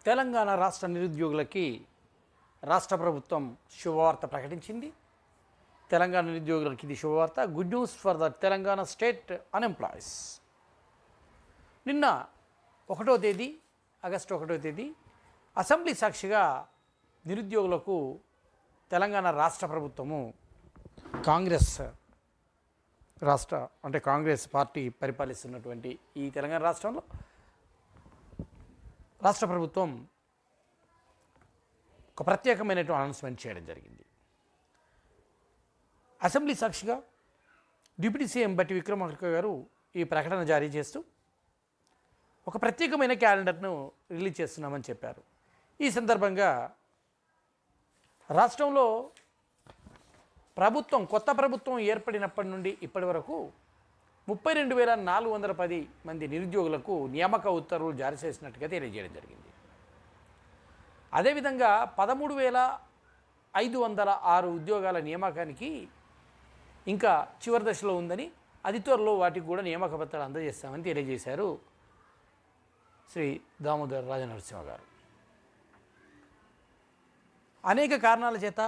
తెలంగాణ రాష్ట్ర నిరుద్యోగులకి రాష్ట్ర ప్రభుత్వం శుభవార్త ప్రకటించింది. తెలంగాణ నిరుద్యోగులకి ఇది శుభవార్త. Good news for the Telangana state unemployees. నిన్న 1వ తేదీ ఆగస్టు 1వ తేదీ అసెంబ్లీ సాక్షిగా నిరుద్యోగులకు తెలంగాణ రాష్ట్ర ప్రభుత్వము కాంగ్రెస్ పార్టీ పరిపాలిస్తున్నటువంటి ఈ తెలంగాణ రాష్ట్రంలో రాష్ట్ర ప్రభుత్వం ఒక ప్రత్యేకమైనటువంటి అనౌన్స్మెంట్ చేయడం జరిగింది. అసెంబ్లీ సాక్షిగా డిప్యూటీ సీఎం బట్టి విక్రమార్క గారు ఈ ప్రకటన జారీ చేస్తూ ఒక ప్రత్యేకమైన క్యాలెండర్ను రిలీజ్ చేస్తున్నామని చెప్పారు. ఈ సందర్భంగా రాష్ట్రంలో కొత్త ప్రభుత్వం ఏర్పడినప్పటి నుండి ఇప్పటి వరకు 32,410 మంది నిరుద్యోగులకు నియామక ఉత్తర్వులు జారీ చేసినట్టుగా తెలియజేయడం జరిగింది. అదేవిధంగా 13,506 ఉద్యోగాల నియామకానికి ఇంకా చివరి దశలో ఉందని, అతి త్వరలో వాటికి కూడా నియామక పత్రాలు అందజేస్తామని తెలియజేశారు శ్రీ దామోదర్ రాజనరసింహ గారు. అనేక కారణాల చేత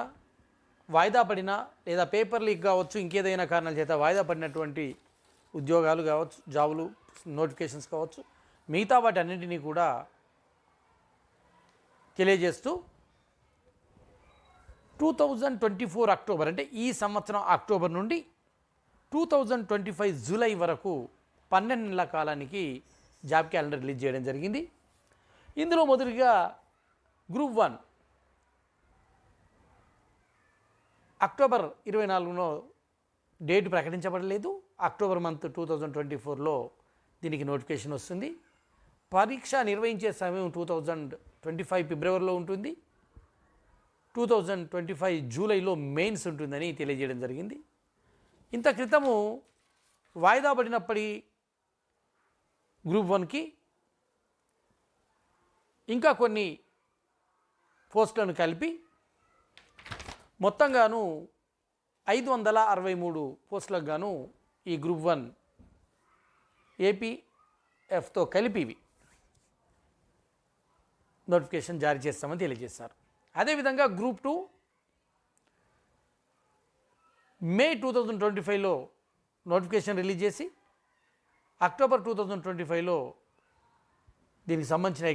వాయిదా పడిన లేదా పేపర్ లీక్ కావచ్చు, ఇంకేదైనా కారణాల చేత వాయిదా పడినటువంటి ఉద్యోగాలు కావచ్చు, జాబులు నోటిఫికేషన్స్ కావచ్చు, మిగతా వాటి అన్నింటినీ కూడా తెలియజేస్తూ 2024 అక్టోబర్ అంటే ఈ సంవత్సరం అక్టోబర్ నుండి 2025 జూలై వరకు 12 నెలల కాలానికి జాబ్ క్యాలెండర్ రిలీజ్ చేయడం జరిగింది. ఇందులో మొదటిగా గ్రూప్ 1 అక్టోబర్ 24 డేట్ ప్రకటించబడలేదు. అక్టోబర్ మంత్ 2024లో దీనికి నోటిఫికేషన్ వస్తుంది. పరీక్ష నిర్వహించే సమయం 2025 ఫిబ్రవరిలో ఉంటుంది. 2025 జూలైలో మెయిన్స్ ఉంటుందని తెలియజేయడం జరిగింది. ఇంత క్రితము వాయిదా పడినప్పటి గ్రూప్ 1కి ఇంకా కొన్ని పోస్టులను కలిపి మొత్తంగాను 563 పోస్టులకు గాను ఈ గ్రూప్ 1 ఏపీఎఫ్తో కలిపి ఇవి నోటిఫికేషన్ జారీ చేస్తామని తెలియజేశారు. అదేవిధంగా గ్రూప్ 2 మే 2025లో నోటిఫికేషన్ రిలీజ్ చేసి అక్టోబర్ 2025లో దీనికి సంబంధించిన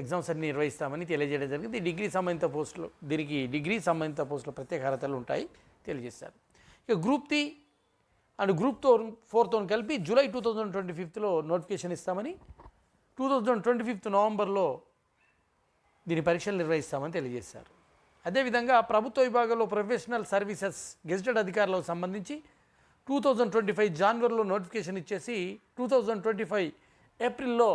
ఎగ్జామ్స్ అన్ని నిర్వహిస్తామని తెలియజేయడం జరిగింది. డిగ్రీ సంబంధిత పోస్టులు ప్రత్యేక అర్హతలు ఉంటాయి తెలియజేశారు. ఇక గ్రూప్ 3 అండ్ గ్రూప్ 4తో కలిపి జూలై 2025లో నోటిఫికేషన్ ఇస్తామని, 2025 నవంబర్లో దీని పరీక్షలు నిర్వహిస్తామని తెలియజేశారు. అదేవిధంగా ప్రభుత్వ విభాగంలో ప్రొఫెషనల్ సర్వీసెస్ గెజిటెడ్ అధికారులకు సంబంధించి 2025 జనవరిలో నోటిఫికేషన్ ఇచ్చేసి 2025 ఏప్రిల్లో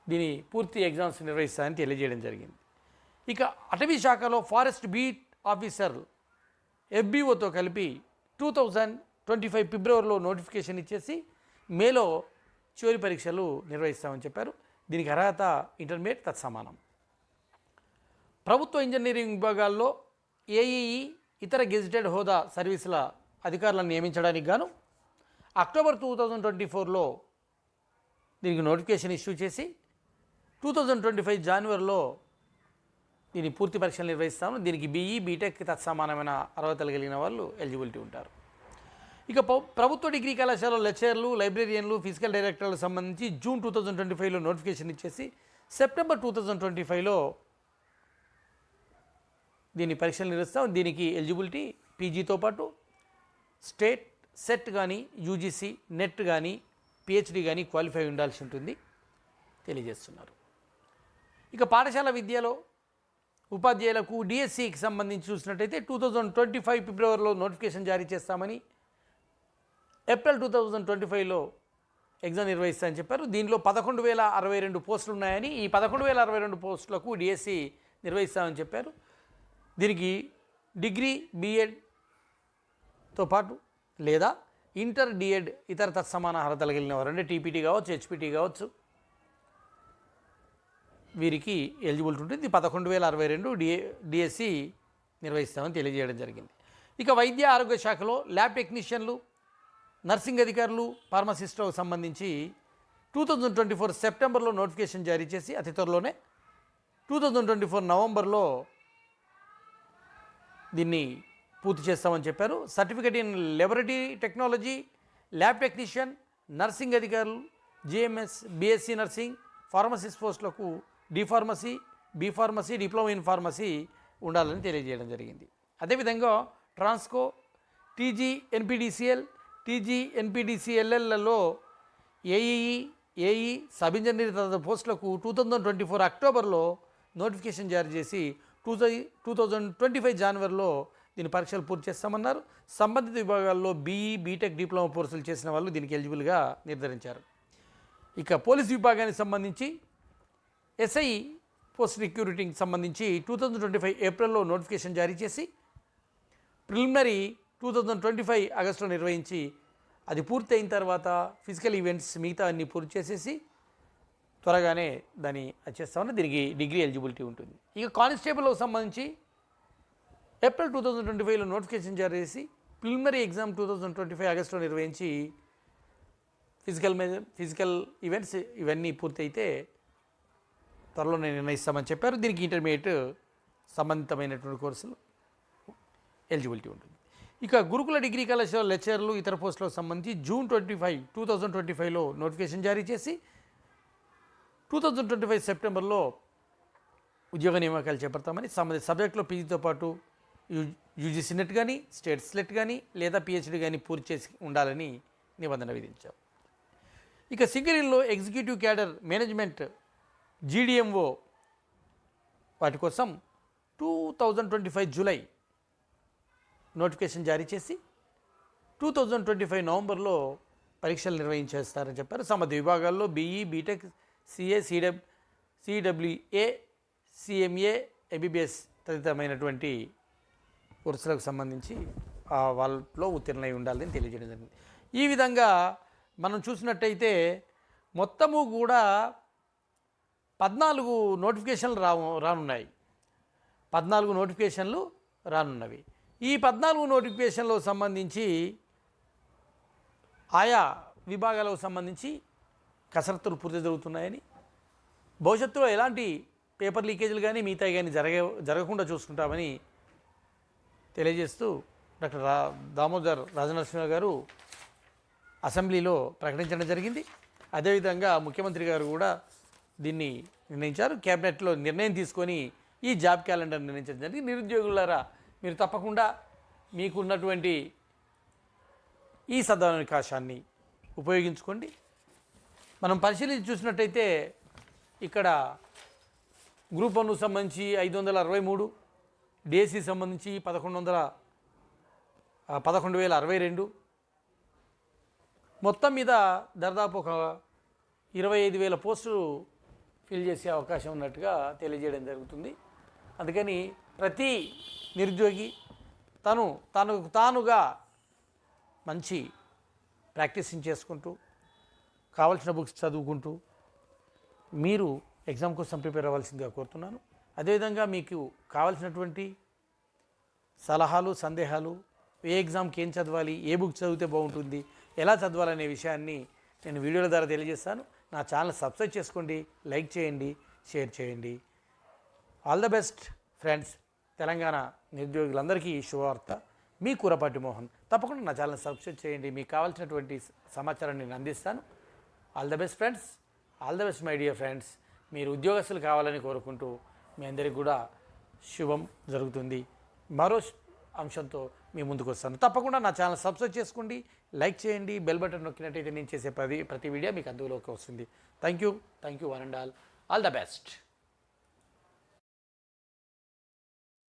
దీని పూర్తి ఎగ్జామ్స్ నిర్వహిస్తామని తెలియజేయడం జరిగింది. ఇక అటవీ శాఖలో ఫారెస్ట్ బీట్ ఆఫీసర్ ఎఫ్బీఓతో కలిపి 2025 ఫిబ్రవరిలో నోటిఫికేషన్ ఇచ్చేసి మేలో చివరి పరీక్షలు నిర్వహిస్తామని చెప్పారు. దీనికి అర్హత ఇంటర్మీడియట్ తత్సమానం. ప్రభుత్వ ఇంజనీరింగ్ విభాగాల్లో ఏఈఈ ఇతర గెజిటెడ్ హోదా సర్వీసుల అధికారులను నియమించడానికి గాను అక్టోబర్ 2024లో దీనికి నోటిఫికేషన్ ఇష్యూ చేసి 2025 జనవరిలో దీని పూర్తి పరీక్షలు నిర్వహిస్తాము. దీనికి బీఈ బీటెక్ తత్సమానమైన అర్హతలు కలిగిన వాళ్ళు ఎలిజిబిలిటీ ఉంటారు. ఇక ప్రభుత్వ డిగ్రీ కళాశాల లెక్చరర్లు, లైబ్రేరియన్లు, ఫిజికల్ డైరెక్టర్లకు సంబంధించి జూన్ 2025లో నోటిఫికేషన్ ఇచ్చేసి సెప్టెంబర్ 2025లో దీని పరీక్షలు నిర్వహిస్తాం. దీనికి ఎలిజిబిలిటీ పీజీతో పాటు స్టేట్ సెట్ కానీ, యూజీసీ నెట్ కానీ, పిహెచ్డి కానీ క్వాలిఫై ఉండాల్సి ఉంటుంది తెలియజేస్తున్నారు. ఇక పాఠశాల విద్యలో ఉపాధ్యాయులకు డిఎస్సికి సంబంధించి చూసినట్టయితే 2025 ఫిబ్రవరిలో నోటిఫికేషన్ జారీ చేస్తామని, ఏప్రిల్ 2025లో ఎగ్జామ్ నిర్వహిస్తామని చెప్పారు. దీనిలో 11,062 పోస్టులు ఉన్నాయని, ఈ 11,062 పోస్టులకు డిఎస్సి నిర్వహిస్తామని చెప్పారు. దీనికి డిగ్రీ బీఎడ్తో పాటు లేదా ఇంటర్ డిఎడ్ ఇతర తత్సమాన అర్హతలు కలిగిన వారు అంటే టీపీటీ కావచ్చు, హెచ్పిటీ కావచ్చు, వీరికి ఎలిజిబిలిటీ ఉంటుంది. 11,062 డిఎస్సి నిర్వహిస్తామని తెలియజేయడం జరిగింది. ఇక వైద్య ఆరోగ్య శాఖలో ల్యాబ్ టెక్నీషియన్లు, నర్సింగ్ అధికారులు ఫార్మసిస్టులకు సంబంధించి 2024 సెప్టెంబర్లో నోటిఫికేషన్ జారీ చేసి అతి త్వరలోనే 2024 నవంబర్లో దీన్ని పూర్తి చేస్తామని చెప్పారు. Certificate in laboratory technology, lab technician, nursing అధికారులు, జిఎంఎస్, బిఎస్సి నర్సింగ్, ఫార్మసిస్ట్ పోస్టులకు D pharmacy, B pharmacy, diploma in pharmacy ఉండాలని తెలియజేయడం జరిగింది. అదేవిధంగా ట్రాన్స్కో, టీజీ ఎన్పిడిసిఎల్, టీజీ ఎన్పిడిసిఎల్ఎల్లలో ఏఈఈ, ఏఈ, సబ్ ఇంజనీర్ తదితర పోస్టులకు 2024 అక్టోబర్లో నోటిఫికేషన్ జారీ చేసి 2025 జనవరిలో దీని పరీక్షలు పూర్తి చేస్తామన్నారు. సంబంధిత విభాగాల్లో బీఈ, బీటెక్, డిప్లొమా కోర్సులు చేసిన వాళ్ళు దీనికి ఎలిజిబుల్గా నిర్ధారించారు. ఇక పోలీస్ విభాగానికి సంబంధించి ఎస్ఐ పోస్ట్ రిక్రూటింగ్కి సంబంధించి 2025 ఏప్రిల్లో నోటిఫికేషన్ జారీ చేసి ప్రిలిమినరీ 2025 ఆగస్టులో నిర్వహించి అది పూర్తి అయిన తర్వాత ఫిజికల్ ఈవెంట్స్ మిగతా అన్ని పూర్తి చేసేసి త్వరగానే దాన్ని చేస్తామని దీనికి డిగ్రీ ఎలిజిబిలిటీ ఉంటుంది. ఇక కానిస్టేబుల్కి సంబంధించి ఏప్రిల్ 2025లో నోటిఫికేషన్ జారీ చేసి ప్రిలిమినరీ ఎగ్జామ్ 2025 ఆగస్టులో నిర్వహించి ఫిజికల్ ఈవెంట్స్ ఇవన్నీ పూర్తయితే త్వరలోనే నిర్ణయిస్తామని చెప్పారు. దీనికి ఇంటర్మీడియట్ సంబంధితమైనటువంటి కోర్సులు ఎలిజిబిలిటీ ఉంటుంది. ఇక గురుకుల డిగ్రీ కళాశాల లెక్చరర్లు ఇతర పోస్టులకు సంబంధించి జూన్ 2025లో నోటిఫికేషన్ జారీ చేసి 2025 సెప్టెంబర్లో ఉద్యోగ నియామకాలు చేపడతామని సంబంధిత సబ్జెక్టులో పీజీతో పాటు యూజీసీ నెట్ కానీ, స్టేట్ స్లెట్ కానీ లేదా పిహెచ్డీ కానీ పూర్తి చేసి ఉండాలని నిబంధన విధించాం. ఇక సింగరేణిలో ఎగ్జిక్యూటివ్ క్యాడర్ మేనేజ్మెంట్ జీడిఎంఓ వాటి కోసం 2025 జూలై నోటిఫికేషన్ జారీ చేసి 2025 నవంబర్లో పరీక్షలు నిర్వహించేస్తారని చెప్పారు. సంబంధిత విభాగాల్లో BE, BTech, CA, CWA, CMA, MBBS తదితరమైనటువంటి కోర్సులకు సంబంధించి వాళ్ళలో ఉత్తీర్ణులై ఉండాలని తెలియజేయడం జరిగింది. ఈ విధంగా మనం చూసినట్టయితే మొత్తము కూడా 14 నోటిఫికేషన్లు రానున్నాయి. 14 నోటిఫికేషన్లు రానున్నవి. ఈ 14 నోటిఫికేషన్లకు సంబంధించి ఆయా విభాగాలకు సంబంధించి కసరత్తులు పూర్తి జరుగుతున్నాయని, భవిష్యత్తులో ఎలాంటి పేపర్ లీకేజీలు కానీ మిగతాయి కానీ జరగకుండా చూసుకుంటామని తెలియజేస్తూ డాక్టర్ దామోదర్ రాజనరసింహ గారు అసెంబ్లీలో ప్రకటించడం జరిగింది. అదేవిధంగా ముఖ్యమంత్రి గారు కూడా దీన్ని నిర్ణయించారు. క్యాబినెట్లో నిర్ణయం తీసుకొని ఈ జాబ్ క్యాలెండర్ నిర్ణయించడం జరిగింది. నిరుద్యోగులారా మీరు తప్పకుండా మీకున్నటువంటి ఈ సదవకాశాన్ని ఉపయోగించుకోండి. మనం పరిశీలించి చూసినట్టయితే ఇక్కడ గ్రూప్ 1 సంబంధించి 563, డిఎస్సి సంబంధించి 11,062, మొత్తం మీద దాదాపు ఒక 25,000 పోస్టులు ఫిల్ చేసే అవకాశం ఉన్నట్టుగా తెలియజేయడం జరుగుతుంది. అందుకని ప్రతి నిరుద్యోగి తానుగా మంచి ప్రాక్టీసింగ్ చేసుకుంటూ కావాల్సిన బుక్స్ చదువుకుంటూ మీరు ఎగ్జామ్ కోసం ప్రిపేర్ అవ్వాల్సిందిగా కోరుతున్నాను. అదేవిధంగా మీకు కావాల్సినటువంటి సలహాలు, సందేహాలు, ఏ ఎగ్జామ్కి ఏం చదవాలి, ఏ బుక్ చదివితే బాగుంటుంది, ఎలా చదవాలనే విషయాన్ని నేను వీడియోల ద్వారా తెలియజేస్తాను. నా ఛానల్ సబ్స్క్రైబ్ చేసుకోండి, లైక్ చేయండి, షేర్ చేయండి. All the best friends. Telangana నిరుద్యోగులందరికీ శుభవార్త. మీ కూరపాటి మోహన్. తప్పకుండా నా ఛానల్ సబ్స్క్రైబ్ చేయండి. మీకు కావాల్సినటువంటి సమాచారాన్ని నేను అందిస్తాను. All the best friends. All the best my dear friends. మీరు ఉద్యోగస్తులు కావాలని కోరుకుంటూ మీ అందరికీ కూడా శుభం జరుగుతుంది. మరో అంశంతో మీ ముందుకు వస్తాను. తప్పకుండా నా ఛానల్ సబ్స్క్రైబ్ చేసుకోండి, లైక్ చేయండి, బెల్ బటన్ నొక్కినట్టయితే నేను చేసే ప్రతి వీడియో మీకు అందులోకి వస్తుంది. Thank you one and all the best.